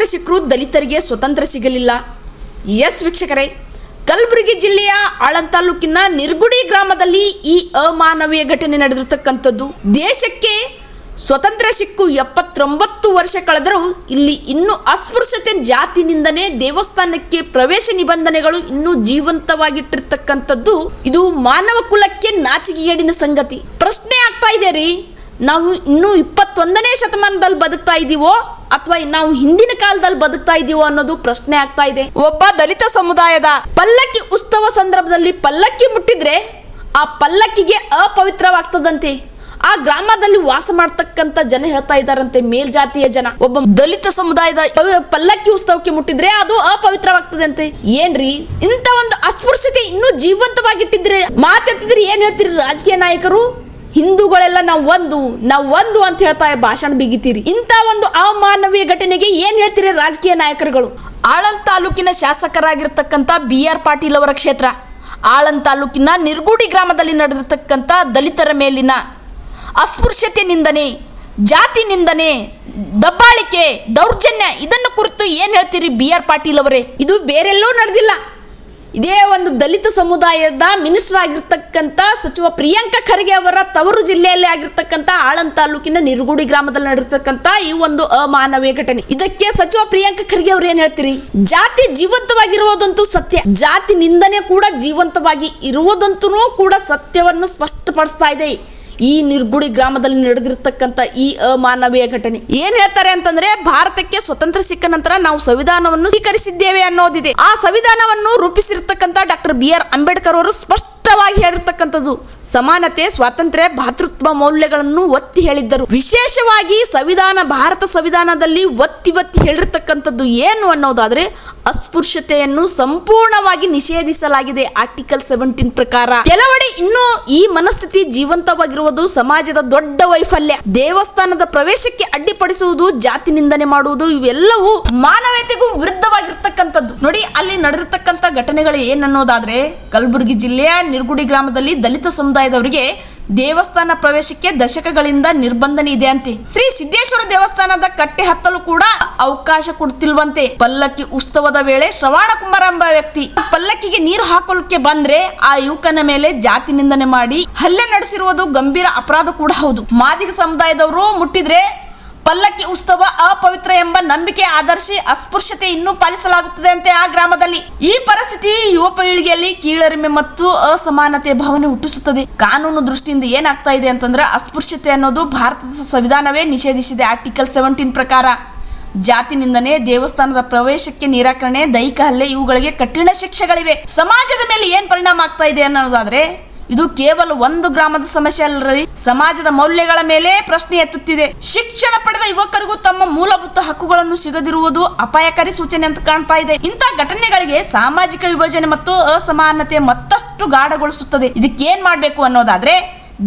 ಸ್ವಾತಂತ್ರ್ಯ ಸಿಕ್ಕರೂ ದಲಿತರಿಗೆ ಸ್ವತಂತ್ರ ಸಿಗಲಿಲ್ಲ. ಎಸ್ ವೀಕ್ಷಕರೇ, ಕಲಬುರಗಿ ಜಿಲ್ಲೆಯ ಆಳಂದ ತಾಲೂಕಿನ ನಿರ್ಗುಡಿ ಗ್ರಾಮದಲ್ಲಿ ಈ ಅಮಾನವೀಯ ಘಟನೆ ನಡೆದಿರತಕ್ಕಂಥದ್ದು. ದೇಶಕ್ಕೆ ಸ್ವತಂತ್ರ ಸಿಕ್ಕು 79 ವರ್ಷ ಕಳೆದರೂ ಇಲ್ಲಿ ಇನ್ನೂ ಅಸ್ಪೃಶ್ಯತೆ, ಜಾತಿ ನಿಂದನೆ, ದೇವಸ್ಥಾನಕ್ಕೆ ಪ್ರವೇಶ ನಿಬಂಧನೆಗಳು ಇನ್ನೂ ಜೀವಂತವಾಗಿಟ್ಟಿರ್ತಕ್ಕಂಥದ್ದು. ಇದು ಮಾನವ ಕುಲಕ್ಕೆ ನಾಚಿಕೆಗೇಡಿನ ಸಂಗತಿ. ಪ್ರಶ್ನೆ ಆಗ್ತಾ ಇದೆ ರೀ, ನಾವು ಇನ್ನೂ 21ನೇ ಶತಮಾನದಲ್ಲಿ ಬದುಕ್ತಾ ಇದ್ದೀವೋ ಅಥವಾ ನಾವು ಹಿಂದಿನ ಕಾಲದಲ್ಲಿ ಬದುಕ್ತಾ ಇದೀವೋ ಅನ್ನೋದು ಪ್ರಶ್ನೆ ಆಗ್ತಾ ಇದೆ. ಒಬ್ಬ ದಲಿತ ಸಮುದಾಯದ ಪಲ್ಲಕ್ಕಿ ಉತ್ಸವ ಸಂದರ್ಭದಲ್ಲಿ ಪಲ್ಲಕ್ಕಿ ಮುಟ್ಟಿದ್ರೆ ಆ ಪಲ್ಲಕ್ಕಿಗೆ ಅಪವಿತ್ರವಾಗ್ತದಂತೆ. ಆ ಗ್ರಾಮದಲ್ಲಿ ವಾಸ ಮಾಡ್ತಕ್ಕಂತ ಜನ ಹೇಳ್ತಾ ಇದ್ದಾರಂತೆ, ಮೇಲ್ಜಾತಿಯ ಜನ, ಒಬ್ಬ ದಲಿತ ಸಮುದಾಯದ ಪಲ್ಲಕ್ಕಿ ಉತ್ಸವಕ್ಕೆ ಮುಟ್ಟಿದ್ರೆ ಅದು ಅಪವಿತ್ರವಾಗ್ತದಂತೆ. ಏನ್ರಿ ಇಂತ ಒಂದು ಅಸ್ಪೃಶ್ಯತೆ ಇನ್ನೂ ಜೀವಂತವಾಗಿಟ್ಟಿದ್ರೆ ಮಾತಾಡ್ತಿದ್ರೆ ಏನ್ ಹೇಳ್ತೀರಿ ರಾಜಕೀಯ ನಾಯಕರು? ಹಿಂದೂಗಳೆಲ್ಲ ನಾವು ಒಂದು ಅಂತ ಹೇಳ್ತಾ ಭಾಷಣ ಬಿಗಿತೀರಿ. ಇಂಥ ಒಂದು ಅಮಾನವೀಯ ಘಟನೆಗೆ ಏನ್ ಹೇಳ್ತೀರಿ ರಾಜಕೀಯ ನಾಯಕರುಗಳು? ಆಳಂದ ತಾಲೂಕಿನ ಶಾಸಕರಾಗಿರ್ತಕ್ಕಂಥ BR ಪಾಟೀಲ್ ಅವರ ಕ್ಷೇತ್ರ ಆಳಂದ ತಾಲೂಕಿನ ನಿರ್ಗುಡಿ ಗ್ರಾಮದಲ್ಲಿ ನಡೆದಿರ್ತಕ್ಕಂಥ ದಲಿತರ ಮೇಲಿನ ಅಸ್ಪೃಶ್ಯತೆ ನಿಂದನೆ, ಜಾತಿ ನಿಂದನೆ, ದಬ್ಬಾಳಿಕೆ, ದೌರ್ಜನ್ಯ, ಇದನ್ನು ಕುರಿತು ಏನ್ ಹೇಳ್ತೀರಿ BR ಪಾಟೀಲ್ ಅವರೇ? ಇದು ಬೇರೆಲ್ಲೂ ನಡೆದಿಲ್ಲ. ಇದೇ ಒಂದು ದಲಿತ ಸಮುದಾಯದ ಮಿನಿಸ್ಟರ್ ಆಗಿರ್ತಕ್ಕಂಥ ಸಚಿವ ಪ್ರಿಯಾಂಕ ಖರ್ಗೆ ಅವರ ತವರು ಜಿಲ್ಲೆಯಲ್ಲಿ ಆಗಿರ್ತಕ್ಕಂಥ ಆಳಂದ ತಾಲೂಕಿನ ನಿರ್ಗುಡಿ ಗ್ರಾಮದಲ್ಲಿ ನಡೆದಿರ್ತಕ್ಕಂಥ ಈ ಒಂದು ಅಮಾನವೀಯ ಘಟನೆ. ಇದಕ್ಕೆ ಸಚಿವ ಪ್ರಿಯಾಂಕ ಖರ್ಗೆ ಅವರು ಏನ್ ಹೇಳ್ತೀರಿ? ಜಾತಿ ಜೀವಂತವಾಗಿರುವುದಂತೂ ಸತ್ಯ, ಜಾತಿ ನಿಂದನೆ ಕೂಡ ಜೀವಂತವಾಗಿ ಇರುವುದಂತೂ ಕೂಡ ಸತ್ಯವನ್ನು ಸ್ಪಷ್ಟಪಡಿಸ್ತಾ ಇದೆ ಈ ನಿರ್ಗುಡಿ ಗ್ರಾಮದಲ್ಲಿ ನಡೆದಿರ್ತಕ್ಕಂಥ ಈ ಅಮಾನವೀಯ ಘಟನೆ. ಏನ್ ಹೇಳ್ತಾರೆ ಅಂತಂದ್ರೆ, ಭಾರತಕ್ಕೆ ಸ್ವತಂತ್ರ ಸಿಕ್ಕ ನಂತರ ನಾವು ಸಂವಿಧಾನವನ್ನು ಸ್ವೀಕರಿಸಿದ್ದೇವೆ ಅನ್ನೋದಿದೆ. ಆ ಸಂವಿಧಾನವನ್ನು ರೂಪಿಸಿರ್ತಕ್ಕಂಥ ಡಾಕ್ಟರ್ BR ಅಂಬೇಡ್ಕರ್ ಅವರು ಸ್ಪಷ್ಟವಾಗಿ ಹೇಳಿರ್ತಕ್ಕಂಥದ್ದು ಸಮಾನತೆ, ಸ್ವಾತಂತ್ರ್ಯ, ಭಾತೃತ್ವ ಮೌಲ್ಯಗಳನ್ನು ಒತ್ತಿ ಹೇಳಿದ್ದರು. ವಿಶೇಷವಾಗಿ ಭಾರತ ಸಂವಿಧಾನದಲ್ಲಿ ಒತ್ತಿ ಹೇಳಿರ್ತಕ್ಕಂಥದ್ದು ಏನು ಅನ್ನೋದಾದ್ರೆ, ಅಸ್ಪೃಶ್ಯತೆಯನ್ನು ಸಂಪೂರ್ಣವಾಗಿ ನಿಷೇಧಿಸಲಾಗಿದೆ ಆರ್ಟಿಕಲ್ 17 ಪ್ರಕಾರ. ಕೆಲವೆಡೆ ಇನ್ನೂ ಈ ಮನಸ್ಥಿತಿ ಜೀವಂತವಾಗಿರುವುದು ಸಮಾಜದ ದೊಡ್ಡ ವೈಫಲ್ಯ. ದೇವಸ್ಥಾನದ ಪ್ರವೇಶಕ್ಕೆ ಅಡ್ಡಿಪಡಿಸುವುದು, ಜಾತಿ ನಿಂದನೆ ಮಾಡುವುದು, ಇವೆಲ್ಲವೂ ಮಾನವೀಯತೆಗೂ ವಿರುದ್ಧವಾಗಿರ್ತಕ್ಕಂಥದ್ದು. ನೋಡಿ, ಅಲ್ಲಿ ನಡೆದಿರ್ತಕ್ಕಂಥ ಘಟನೆಗಳು ಏನನ್ನೋದಾದ್ರೆ, ಕಲಬುರಗಿ ಜಿಲ್ಲೆಯ ನಿರ್ಗುಡಿ ಗ್ರಾಮದಲ್ಲಿ ದಲಿತ ಸಮುದಾಯದವರಿಗೆ ದೇವಸ್ಥಾನ ಪ್ರವೇಶಕ್ಕೆ ದಶಕಗಳಿಂದ ನಿರ್ಬಂಧನೆ ಇದೆ ಅಂತೆ. ಶ್ರೀ ಸಿದ್ದೇಶ್ವರ ದೇವಸ್ಥಾನದ ಕಟ್ಟೆ ಹತ್ತಲು ಕೂಡ ಅವಕಾಶ ಕೊಡ್ತಿಲ್ವಂತೆ. ಪಲ್ಲಕ್ಕಿ ಉತ್ಸವದ ವೇಳೆ ಶ್ರವಣ ಕುಮಾರ್ ಎಂಬ ವ್ಯಕ್ತಿ ಪಲ್ಲಕ್ಕಿಗೆ ನೀರು ಹಾಕೋಕೆ ಬಂದ್ರೆ ಆ ಯುವಕನ ಮೇಲೆ ಜಾತಿ ನಿಂದನೆ ಮಾಡಿ ಹಲ್ಲೆ ನಡೆಸಿರುವುದು ಗಂಭೀರ ಅಪರಾಧ ಕೂಡ ಹೌದು. ಮಾದಿಗ ಸಮುದಾಯದವರು ಮುಟ್ಟಿದ್ರೆ ಪಲ್ಲಕ್ಕಿ ಉತ್ಸವ ಅಪವಿತ್ರ ಎಂಬ ನಂಬಿಕೆ ಆಧರಿಸಿ ಅಸ್ಪೃಶ್ಯತೆ ಇನ್ನೂ ಪಾಲಿಸಲಾಗುತ್ತದೆ ಅಂತೆ ಆ ಗ್ರಾಮದಲ್ಲಿ. ಈ ಪರಿಸ್ಥಿತಿ ಯುವ ಪೀಳಿಗೆಯಲ್ಲಿ ಕೀಳರಿಮೆ ಮತ್ತು ಅಸಮಾನತೆ ಭಾವನೆ ಹುಟ್ಟಿಸುತ್ತದೆ. ಕಾನೂನು ದೃಷ್ಟಿಯಿಂದ ಏನಾಗ್ತಾ ಇದೆ ಅಂತಂದ್ರೆ, ಅಸ್ಪೃಶ್ಯತೆ ಅನ್ನೋದು ಭಾರತದ ಸಂವಿಧಾನವೇ ನಿಷೇಧಿಸಿದೆ ಆರ್ಟಿಕಲ್ 17 ಪ್ರಕಾರ. ಜಾತಿ ನಿಂದನೆ, ದೇವಸ್ಥಾನದ ಪ್ರವೇಶಕ್ಕೆ ನಿರಾಕರಣೆ, ದೈಹಿಕ ಹಲ್ಲೆ, ಇವುಗಳಿಗೆ ಕಠಿಣ ಶಿಕ್ಷೆಗಳಿವೆ. ಸಮಾಜದ ಮೇಲೆ ಏನ್ ಪರಿಣಾಮ ಆಗ್ತಾ ಇದೆ ಅನ್ನೋದಾದ್ರೆ, ಇದು ಕೇವಲ ಒಂದು ಗ್ರಾಮದ ಸಮಸ್ಯೆ ಅಲ್ಲರಿ, ಸಮಾಜದ ಮೌಲ್ಯಗಳ ಮೇಲೆ ಪ್ರಶ್ನೆ ಎತ್ತುತ್ತಿದೆ. ಶಿಕ್ಷಣ ಪಡೆದ ಯುವಕರಿಗೂ ತಮ್ಮ ಮೂಲಭೂತ ಹಕ್ಕುಗಳನ್ನು ಸಿಗದಿರುವುದು ಅಪಾಯಕಾರಿ ಸೂಚನೆ ಅಂತ ಕಾಣ್ತಾ ಇದೆ. ಇಂತಹ ಘಟನೆಗಳಿಗೆ ಸಾಮಾಜಿಕ ವಿಭಜನೆ ಮತ್ತು ಅಸಮಾನತೆ ಮತ್ತಷ್ಟು ಗಾಢಗೊಳಿಸುತ್ತದೆ. ಇದಕ್ಕೇನ್ ಮಾಡ್ಬೇಕು ಅನ್ನೋದಾದ್ರೆ,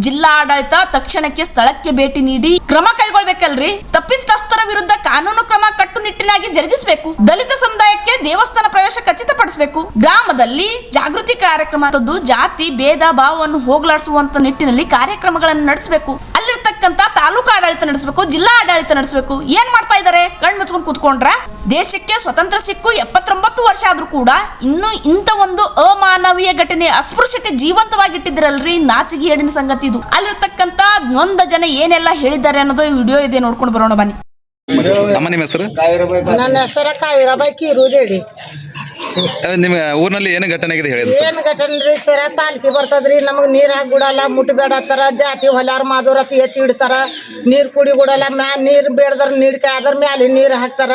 ಜಿಲ್ಲಾ ಆಡಳಿತ ತಕ್ಷಣಕ್ಕೆ ಸ್ಥಳಕ್ಕೆ ಭೇಟಿ ನೀಡಿ ಕ್ರಮ ಕೈಗೊಳ್ಬೇಕಲ್ರಿ. ತಪ್ಪಿತಸ್ಥರ ವಿರುದ್ಧ ಕಾನೂನು ಕ್ರಮ ಕಟ್ಟುನಿಟ್ಟಿನಾಗಿ ಜರುಗಿಸಬೇಕು. ದಲಿತ ಸಮುದಾಯಕ್ಕೆ ದೇವಸ್ಥಾನ ಪ್ರವೇಶ ಖಚಿತಪಡಿಸಬೇಕು. ಗ್ರಾಮದಲ್ಲಿ ಜಾಗೃತಿ ಕಾರ್ಯಕ್ರಮ, ಜಾತಿ ಭೇದ ಭಾವವನ್ನು ಹೋಗಲಾಡಿಸುವಂತ ನಿಟ್ಟಿನಲ್ಲಿ ಕಾರ್ಯಕ್ರಮಗಳನ್ನು ನಡೆಸಬೇಕು. ಅಲ್ಲಿರ್ತಕ್ಕಂಥ ತಾಲೂಕು ಆಡಳಿತ ನಡೆಸಬೇಕು, ಜಿಲ್ಲಾ ಆಡಳಿತ ನಡೆಸಬೇಕು. ಏನ್ ಮಾಡ್ತಾ ಇದಾರೆ? ಕಣ್ಣು ಮುಚ್ಕೊಂಡು ಕೂತ್ಕೊಂಡ್ರ? ದೇಶಕ್ಕೆ ಸ್ವತಂತ್ರ ಸಿಕ್ಕು 79 ವರ್ಷ ಆದ್ರೂ ಕೂಡ ಇನ್ನೂ ಇಂಥ ಒಂದು ಅಮಾನವೀಯ ಘಟನೆ, ಅಸ್ಪೃಶ್ಯತೆ ಜೀವಂತವಾಗಿಟ್ಟಿದ್ರಲ್ರಿ, ನಾಚಿಗೆ ಹೇಳಿನ ಸಂಗತಿ ಇದು. ಅಲ್ಲಿರ್ತಕ್ಕಂಥ ನೊಂದ ಜನ ಏನೆಲ್ಲ ಹೇಳಿದ್ದಾರೆ ಅನ್ನೋದು ಈ ವಿಡಿಯೋ ಇದೆ, ನೋಡ್ಕೊಂಡು ಬರೋಣ ಬನ್ನಿ. ನಿಮ್ಮ ಹೆಸರು? ನನ್ನ ಹೆಸರ ಕಾಯಿರಬಾಯಿ ಕೀರುದೇಡಿ. ನಿಮ್ಮ ಊರಿನಲ್ಲಿ ಏನು ಘಟನೆ ಆಗಿದೆ ಹೇಳಿ? ಏನ್ ಘಟನೆ ರೀ ಸರ? ಪಾಲ್ಕಿ ಬರ್ತದ್ರಿ, ನಮಗ್ ನೀರ್ ಹಾಕಿ ಬಿಡಲ್ಲ, ಮುಟ್ಟಬೇಡತ್ತಾರ, ಜಾತಿ ಹೊಲಾರ ಮಾದೋರ ಎತ್ತಿ ಇಡ್ತಾರ, ನೀರ್ ಕುಡಿ ಬಿಡಲ್ಲ, ನೀರ್ ಬೇಡದ್ರ ನೀಡ್ಕ ಅದ್ರ ಮ್ಯಾಲೆ ನೀರ್ ಹಾಕ್ತಾರ.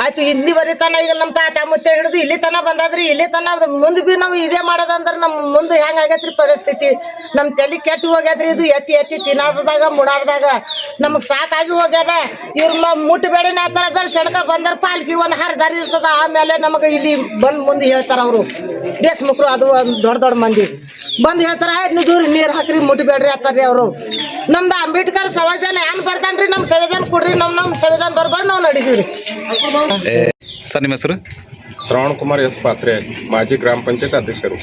ಆಯ್ತು, ಇಲ್ಲಿ ಬರೀತಾನ. ಈಗ ನಮ್ಮ ತಾತ ಮುತ್ತೆ ಹಿಡಿದು ಇಲ್ಲಿ ತನ ಬಂದದ್ರಿ, ಇಲ್ಲಿ ತನ ಮುಂದೆ ಬಿ ನಾವು ಇದೇ ಮಾಡೋದಂದ್ರೆ ನಮ್ಮ ಮುಂದೆ ಹೆಂಗ ಆಗೈತ್ರಿ ಪರಿಸ್ಥಿತಿ? ನಮ್ಮ ತಲೆ ಕೆಟ್ಟು ಹೋಗ್ಯದ್ರಿ. ಇದು ಎತ್ತಿ ಎತ್ತಿ ತಿನ್ನೋದಾಗ ಮುಡಾರ್ದಾಗ ನಮಗ್ ಸಾಕಾಗಿ ಹೋಗ್ಯದ. ಇವ್ರ ಮುಟ್ಟಬೇಡನೆ ಆ ಥರ ಸೆಣಕ ಬಂದ್ರ ಪಾಲ್ಕಿ ಒಂದು ಹರಿದಾರಿ ಇರ್ತದ. ಆಮೇಲೆ ನಮಗೆ ಇಲ್ಲಿ ಬಂದು ಮುಂದೆ ಹೇಳ್ತಾರ ಅವರು ದೇಶಮುಖರು, ಅದು ದೊಡ್ಡ ದೊಡ್ಡ ಮಂದಿ ಬಂದು ಹೇಳ್ತಾರ, ದೂರ ನೀರು ಹಾಕ್ರಿ, ಮುಟ್ಟಬೇಡ್ರಿ ಅಂತಾರ್ರಿ ಅವರು. ನಮ್ದು ಅಂಬೇಡ್ಕರ್ ಸಂವಿಧಾನ ಏನ್ ಬರ್ತಾನ್ರಿ? ನಮ್ಮ ಸಂವಿಧಾನ ಕೊಡ್ರಿ, ನಮ್ಮ ಸಂವಿಧಾನ ಬರ್ಬಾರ್ದು ನಾವು ನಡೀತೀವ್ರಿ. ಸರ್ ನಿಮ್ಮ ಹೆಸರು? ಶ್ರವಣ್ ಕುಮಾರ್ ಎಸ್ ಪಾತ್ರೆ, ಮಾಜಿ ಗ್ರಾಮ ಪಂಚಾಯತ್ ಅಧ್ಯಕ್ಷರು.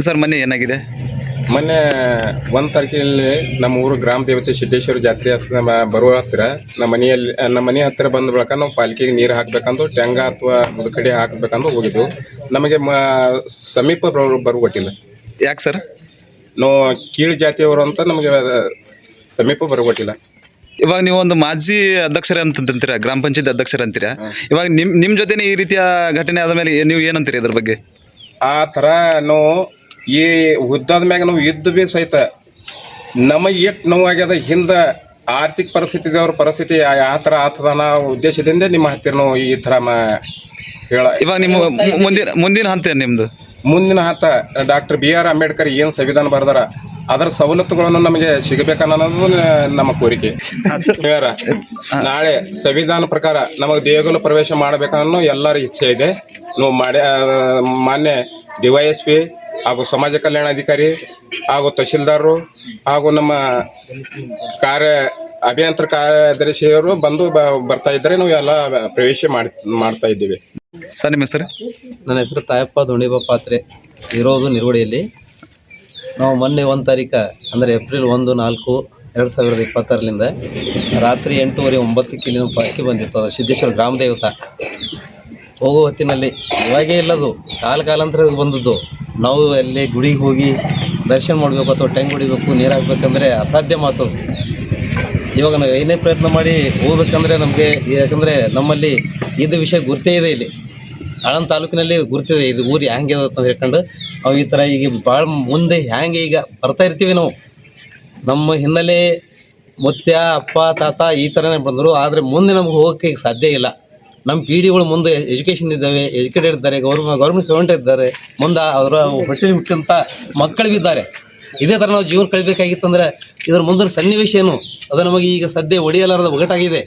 ಸರ್ ಮೊನ್ನೆ ಏನಾಗಿದೆ? ಮೊನ್ನೆ 1 ತಾರೀಕಿನಲ್ಲಿ ನಮ್ಮ ಊರು ಗ್ರಾಮ ದೇವತೆ ಸಿದ್ದೇಶ್ವರ ಜಾತ್ರೆ ಬರುವ ಹತ್ತಿರ ನಮ್ಮ ಮನೆ ಹತ್ತಿರ ಬಂದ ಬಳಿಕ ನಾವು ಪಾಲಿಕೆಗೆ ನೀರು ಹಾಕಬೇಕಂದು ಟ್ಯಾಂಗ ಅಥವಾ ಮುದುಕಡಿ ಹಾಕಬೇಕಂದು ಹೋಗಿದ್ದೆವು. ನಮಗೆ ಸಮೀಪ ಬರುಗೊಟ್ಟಿಲ್ಲ. ಯಾಕೆ ಸರ್? ನಾವು ಕೀಳು ಜಾತಿಯವರು ಅಂತ ನಮಗೆ ಸಮೀಪ ಬರುಗೊಟ್ಟಿಲ್ಲ. ಇವಾಗ ನೀವು ಒಂದು ಮಾಜಿ ಅಧ್ಯಕ್ಷರೇ ಅಂತೀರಾ, ಗ್ರಾಮ ಪಂಚಾಯತ್ ಅಧ್ಯಕ್ಷರ ಅಂತೀರಾ. ಇವಾಗ ನಿಮ್ಮ ಜೊತೆನೇ ಈ ರೀತಿಯ ಘಟನೆ ಆದ ಮೇಲೆ ನೀವು ಏನಂತೀರಿ ಅದ್ರ ಬಗ್ಗೆ? ಆ ಥರ ನಾವು ಈ ಹುದ್ದಾದ ಮ್ಯಾಗ ನಾವು ಇದ್ದು ಭೀ ಸಹಿತ ನಮಗೆ ಎಷ್ಟು ನೋವಾಗ್ಯದ, ಹಿಂದೆ ಆರ್ಥಿಕ ಪರಿಸ್ಥಿತಿ ಪರಿಸ್ಥಿತಿ ಯಾವ ಥರ ಆಗ್ತದ ಅನ್ನೋ ಉದ್ದೇಶದಿಂದ ನಿಮ್ಮ ಹತ್ತಿರ ನಾವು ಈ ಥರ ಇವಾಗ ನಿಮ್ಮ ಮುಂದಿನ ಹಂತ ಏನು ನಿಮ್ಮದು? ಮುಂದಿನ ಹಂತ ಡಾಕ್ಟರ್ BR ಅಂಬೇಡ್ಕರ್ ಏನು ಸಂವಿಧಾನ ಬರೆದಾರ ಅದರ ಸವಲತ್ತುಗಳನ್ನು ನಮಗೆ ಸಿಗಬೇಕನ್ನೋದು ನಮ್ಮ ಕೋರಿಕೆ. ನಾಳೆ ಸಂವಿಧಾನ ಪ್ರಕಾರ ನಮಗೆ ದೇಗುಲ ಪ್ರವೇಶ ಮಾಡಬೇಕನ್ನೋ ಎಲ್ಲರ ಇಚ್ಛೆ ಇದೆ. ನಾವು ಮಾನ್ಯ DYSP ಹಾಗೂ ಸಮಾಜ ಕಲ್ಯಾಣಾಧಿಕಾರಿ ಹಾಗೂ ತಹಶೀಲ್ದಾರರು ಹಾಗೂ ನಮ್ಮ ಅಭಿಯಂತರ ಕಾರ್ಯದರ್ಶಿಯವರು ಬಂದು ಬರ್ತಾ ಇದ್ದಾರೆ. ನಾವು ಎಲ್ಲ ಪ್ರವೇಶ ಮಾಡ್ತಾ ಇದ್ದೀವಿ. ಸರ್ ನಿಮ್ಮ ಹೆಸರು? ನನ್ನ ಹೆಸರು ತಾಯಪ್ಪ ದೊಂಡಿಬ ಪಾತ್ರೆ, ಇರೋದು ನಿರ್ಗುಡಿಯಲ್ಲಿ. ನಾವು ಮೊನ್ನೆ 1 ತಾರೀಕು ಅಂದರೆ ಏಪ್ರಿಲ್ 1/4/2026ರಿಂದ ರಾತ್ರಿ 8:30-9ಕ್ಕೆ ಇಲ್ಲಿನ ಪಾಲಿಕೆ ಬಂದಿತ್ತು. ಅದು ಸಿದ್ದೇಶ್ವರ ಗ್ರಾಮ ದೇವತ ಹೋಗೋ ಹೊತ್ತಿನಲ್ಲಿ ಇವಾಗೇ ಇಲ್ಲದು, ಕಾಲಾಂತರ ಬಂದದ್ದು. ನಾವು ಅಲ್ಲಿ ಗುಡಿಗೆ ಹೋಗಿ ದರ್ಶನ ಮಾಡಬೇಕು ಅಥವಾ ಟ್ಯಾಂಕ್ ಹೊಡಿಬೇಕು, ನೀರು ಹಾಕ್ಬೇಕಂದ್ರೆ ಅಸಾಧ್ಯ ಮಾತು. ಇವಾಗ ನಾವು ಏನೇ ಪ್ರಯತ್ನ ಮಾಡಿ ಹೋಗ್ಬೇಕಂದ್ರೆ ನಮಗೆ, ಯಾಕಂದರೆ ನಮ್ಮಲ್ಲಿ ಇದು ವಿಷಯ ಗುರ್ತೇ ಇದೆ. ಇಲ್ಲಿ ಆಳಂದ ತಾಲೂಕಿನಲ್ಲಿ ಗುರ್ತಿದೆ ಇದು ಊರು ಹ್ಯಾಂಗೆ ಅಂತ ಹೇಳ್ಕೊಂಡು ನಾವು ಈ ಥರ ಈಗ ಭಾಳ ಮುಂದೆ ಹ್ಯಾಂಗೆ ಈಗ ಬರ್ತಾ ಇರ್ತೀವಿ. ನಾವು ನಮ್ಮ ಹಿನ್ನೆಲೆ ಮುತ್ಯ ಅಪ್ಪ ತಾತ ಈ ಥರನೇ ಬಂದರು. ಆದರೆ ಮುಂದೆ ನಮ್ಗೆ ಹೋಗೋಕ್ಕೆ ಈಗ ಸಾಧ್ಯ ಇಲ್ಲ. ನಮ್ಮ ಪೀಳಿಗೆಗಳು ಮುಂದೆ ಎಜುಕೇಷನ್ ಇದ್ದಾವೆ, ಎಜುಕೇಟೆಡ್ ಇದ್ದಾರೆ, ಗೌರ್ಮೆಂಟ್ ಸ್ಟೂಡೆಂಟ್ ಇದ್ದಾರೆ, ಮುಂದೆ ಅವರ ಹೊಟ್ಟೆಲಿ ಹುಟ್ಟಂಥ ಮಕ್ಕಳು ಬಿದ್ದಾರೆ. ಇದೇ ಥರ ನಾವು ಜೀವನ ಕಳಿಬೇಕಾಗಿತ್ತಂದ್ರೆ ಇದರ ಮುಂದಿನ ಸನ್ನಿವೇಶ ಏನು ಅದು ನಮಗೆ ಈಗ ಸದ್ಯ ಒಡೆಯಲಾರದ ಒಗಟಾಗಿದೆ.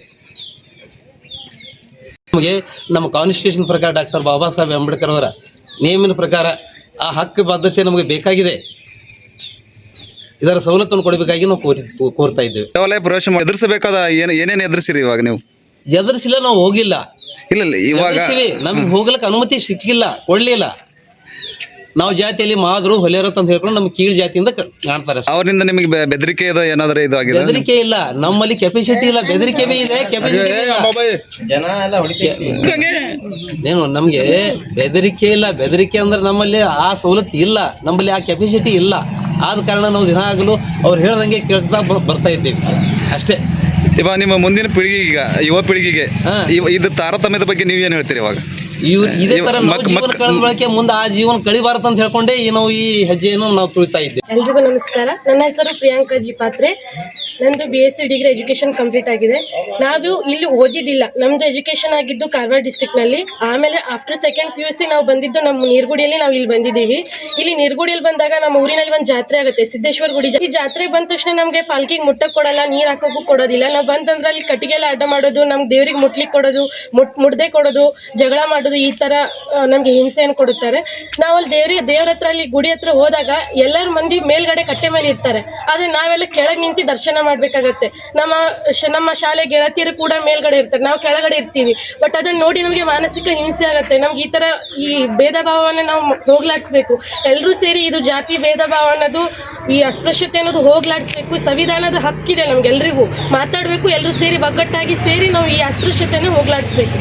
ನಮಗೆ ನಮ್ಮ ಕಾನ್ಸ್ಟಿಟ್ಯೂಷನ್ ಪ್ರಕಾರ ಡಾಕ್ಟರ್ ಬಾಬಾ ಸಾಹೇಬ್ ಅಂಬೇಡ್ಕರ್ ಅವರ ನಿಯಮಿನ ಪ್ರಕಾರ ಆ ಹಕ್ಕು ಬಾಧ್ಯತೆ ನಮಗೆ ಬೇಕಾಗಿದೆ. ಇದರ ಸವಲತ್ತನ್ನು ಕೊಡಬೇಕಾಗಿ ನಾವು ಕೋರ್ತಾ ಇದ್ದೇವೆ. ದೇವಾಲಯ ಪ್ರವೇಶ ಎದುರಿಸಬೇಕಾದ ಏನೇನು ಎದುರಿಸಿರಿ ಇವಾಗ ನೀವು? ಎದುರಿಸಿಲ್ಲ, ನಾವು ಹೋಗಿಲ್ಲ. ಇಲ್ಲ ಇವಾಗ ನಮಗೆ ಹೋಗ್ಲಿಕ್ಕೆ ಅನುಮತಿ ಸಿಕ್ಕಿಲ್ಲ, ಕೊಡಲಿಲ್ಲ. ನಾವು ಜಾತಿಯಲ್ಲಿ ಮಾದ್ರು ಹೊಲೆರತ್ ಅಂತ ಹೇಳ್ಕೊಂಡು ನಮ್ಗೆ ಕೀಳು ಜಾತಿಯಿಂದ ಕಾಣ್ತಾರೆ. ಅವರಿಂದ ನಿಮಗೆ ಬೆದರಿಕೆ ಇದೆ ಏನಾದರೂ ಇದು ಆಗಿದೆ? ಬೆದರಿಕೆ ಇಲ್ಲ, ನಮ್ಮಲ್ಲಿ ಕೆಪಾಸಿಟಿ ಇಲ್ಲ. ಬೆದರಿಕೆ ಬಿ ಇದೆ, ಕೆಪಾಸಿಟಿ ಏನು ನಮಗೆ ಬೆದರಿಕೆ ಇಲ್ಲ. ಬೆದರಿಕೆ ಅಂದ್ರೆ ನಮ್ಮಲ್ಲಿ ಆ ಸವಲತ್ತು ಇಲ್ಲ, ನಮ್ಮಲ್ಲಿ ಆ ಕೆಪಾಸಿಟಿ ಇಲ್ಲ. ಆದ ಕಾರಣ ನಾವು ದಿನ ಆಗಲು ಅವ್ರು ಹೇಳ್ದಂಗೆ ಕೇಳ್ತಾ ಬರ್ತಾ ಇದ್ದೀವಿ ಅಷ್ಟೇ. ಇವಾಗ ನಿಮ್ಮ ಮುಂದಿನ ಪೀಳಿಗೆಗೆ, ಯುವ ಪೀಳಿಗೆಗೆ ಇದು ತಾರತಮ್ಯದ ಬಗ್ಗೆ ನೀವು ಏನು ಹೇಳ್ತೀರಿ? ಇವಾಗ ಇದೇ ತರ ಜೀವನ ಕಳೆದ ಬಳಕೆ ಮುಂದೆ ಆ ಜೀವನ ಕಳಿಬಾರದು ಅಂತ ಹೇಳ್ಕೊಂಡೆ ನಾವು ಈ ಹೆಜ್ಜೆಯನ್ನು ನಾವು ತುಳಿತಾ ಇದ್ದೇವೆ. ಎಲ್ರಿಗೂ ನಮಸ್ಕಾರ. ನನ್ನ ಹೆಸರು ಪ್ರಿಯಾಂಕಾ ಜಿ ಪಾತ್ರೆ. ನಂದು BSc ಡಿಗ್ರಿ ಎಜುಕೇಶನ್ ಕಂಪ್ಲೀಟ್ ಆಗಿದೆ. ನಾವು ಇಲ್ಲಿ ಓದಿದ್ದಿಲ್ಲ, ನಮ್ದು ಎಜುಕೇಶನ್ ಆಗಿದ್ದು ಕಾರವಾರ ಡಿಸ್ಟ್ರಿಕ್ಟ್ನಲ್ಲಿ. ಆಮೇಲೆ ಆಫ್ಟರ್ 2nd PUC ನಾವು ಬಂದಿದ್ದು ನಮ್ಮ ನೀರ್ಗುಡಿಯಲ್ಲಿ. ನಾವು ಇಲ್ಲಿ ಬಂದಿದ್ದೀವಿ. ಇಲ್ಲಿ ನೀರ್ಗುಡಿಯಲ್ಲಿ ಬಂದಾಗ ನಮ್ಮ ಊರಿನಲ್ಲಿ ಒಂದು ಜಾತ್ರೆ ಆಗುತ್ತೆ, ಸಿದ್ದೇಶ್ವರ ಗುಡಿ. ಈ ಜಾತ್ರೆಗೆ ಬಂದ ತಕ್ಷಣ ನಮಗೆ ಪಾಲ್ಕಿಗೆ ಮುಟ್ಟಕ್ಕೆ ಕೊಡಲ್ಲ, ನೀರು ಹಾಕೋಕ್ಕೂ ಕೊಡೋದಿಲ್ಲ. ನಾವು ಬಂತಂದ್ರೆ ಅಲ್ಲಿ ಕಟ್ಟಿಗೆ ಎಲ್ಲ ಅಡ್ಡ ಮಾಡೋದು, ನಮ್ಗೆ ದೇವ್ರಿಗೆ ಮುಟ್ಲಿಕ್ಕೆ ಕೊಡೋದು, ಮುಡ್ದೆ ಕೊಡೋದು, ಜಗಳ ಮಾಡೋದು, ಈ ಥರ ನಮಗೆ ಹಿಂಸೆಯನ್ನು ಕೊಡುತ್ತಾರೆ. ನಾವು ಅಲ್ಲಿ ದೇವ್ರ ಹತ್ರ ಅಲ್ಲಿ ಗುಡಿ ಹತ್ರ ಹೋದಾಗ ಎಲ್ಲರೂ ಮಂದಿ ಮೇಲ್ಗಡೆ ಕಟ್ಟೆ ಮೇಲೆ ಇರ್ತಾರೆ, ಆದರೆ ನಾವೆಲ್ಲ ಕೆಳಗೆ ನಿಂತು ದರ್ಶನ ಮಾಡಬೇಕಾಗತ್ತೆ. ನಮ್ಮ ಶಾಲೆ ಗೆಳತಿಯರು ಕೂಡ ಮೇಲ್ಗಡೆ ಇರ್ತಾರೆ, ನಾವು ಕೆಳಗಡೆ ಇರ್ತೀವಿ. ಬಟ್ ಅದನ್ನು ನೋಡಿ ನಮಗೆ ಮಾನಸಿಕ ಹಿಂಸೆ ಆಗುತ್ತೆ. ನಮ್ಗೆ ಈ ಥರ ಈ ಭೇದ ಭಾವವನ್ನು ನಾವು ಹೋಗ್ಲಾಡಿಸ್ಬೇಕು. ಎಲ್ಲರೂ ಸೇರಿ ಇದು ಜಾತಿ ಭೇದ ಭಾವ ಅನ್ನೋದು, ಈ ಅಸ್ಪೃಶ್ಯತೆ ಅನ್ನೋದು ಹೋಗ್ಲಾಡಿಸ್ಬೇಕು. ಸಂವಿಧಾನದ ಹಕ್ಕಿದೆ ನಮ್ಗೆಲ್ರಿಗೂ ಮಾತಾಡಬೇಕು. ಎಲ್ಲರೂ ಸೇರಿ ಒಗ್ಗಟ್ಟಾಗಿ ಸೇರಿ ನಾವು ಈ ಅಸ್ಪೃಶ್ಯತೆಯನ್ನು ಹೋಗ್ಲಾಡಿಸ್ಬೇಕು.